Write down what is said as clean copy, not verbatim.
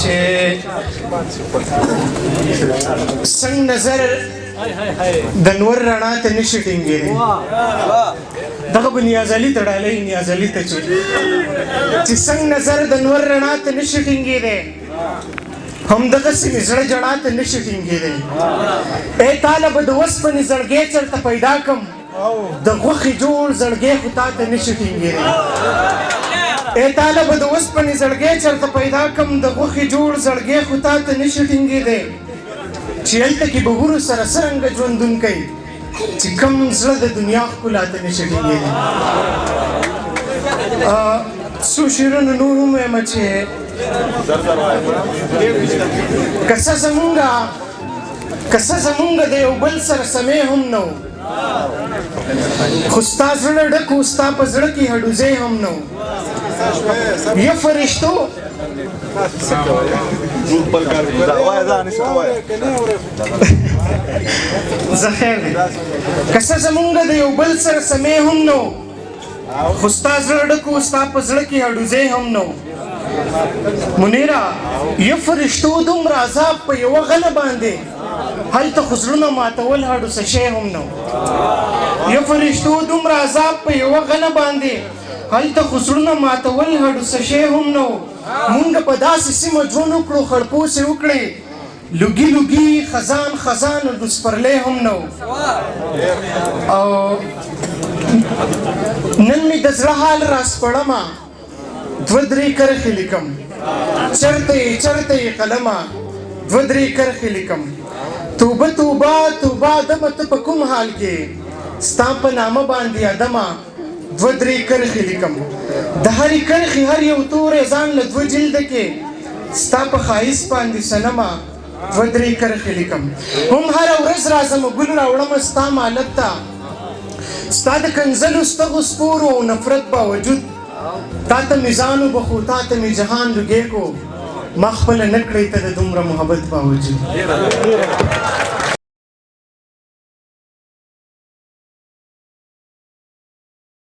چې څنګه نظر د نور رڼا ته نشي ټینګېدی دغه به نیاز علي ته ډالۍ نیاز علي ته چې څنګه نظر د نور رڼا ته نشي ټینګېدی همدغسې مې زړه جړا ته نشي ټینګېدی ای تاله به د اوسپنې زړګی چېرته پیدا کړم د غوښې جوړ زړګی خو تا ته نشي ټینګېدی ای تاله به د اوسپنې زړګی چېرته پیدا کړم د غوښې جوړ زړګی خو تا ته نشي ټینګېدی چې هلته کې به ورو سره څرنګه ژوندون کوي چې کوم زړه د دنیا ښکلا ته نشي ټینګېدی څو شعرونه نور هم وایم چې که څه زمونږ د یو بل سره سمې هم نه و خو ستا زړه ډک و ستا په زړه کې هډوزی هم نه و یا فرشتو زه خیر دی که څه زمونږ د یو بل سره سمې هم نه و خو ستا زړه ډک و ستا په زړه کې هډوزی هم نه و منیره یا فرشتو دومره عذاب په یوه غله باندې هلته خو زړونه ماتول هډو څه شی هم نه و یا فرشتو دومره عذاب په یوه غله باندې هلته خو زړونه ماتول هډو څه شی هم نه و مونږ په داسې سیمه ژوند وکړو خړپوسې وکړې لوګي لوګي خزان خزان ډوسپرلی هم نه و او نن مې د زړه حال راسپړمه دوه درې کرښې لیکم چرته یې قلمه دوه درې کرښې لیکم توبه توبه توبه ادمه ته په کوم حال کې ستا په نامه باندې ادمه دوه درې کرښې لیکم د هرې کرښې هر یو توری ځان له دوه جلده کې ستا په ښایست باندې صنمه دوه درې کرښې لیکم هم هره ورځ راځم ګل راوړمه ستا مالت ته ستا د کنځلو ستغو سپورو او نفرت باوجود تا ته مې ځان وبخو تا ته مې جهان لوګی کو ما خپله نه کړی ته د دومره محبت باوجود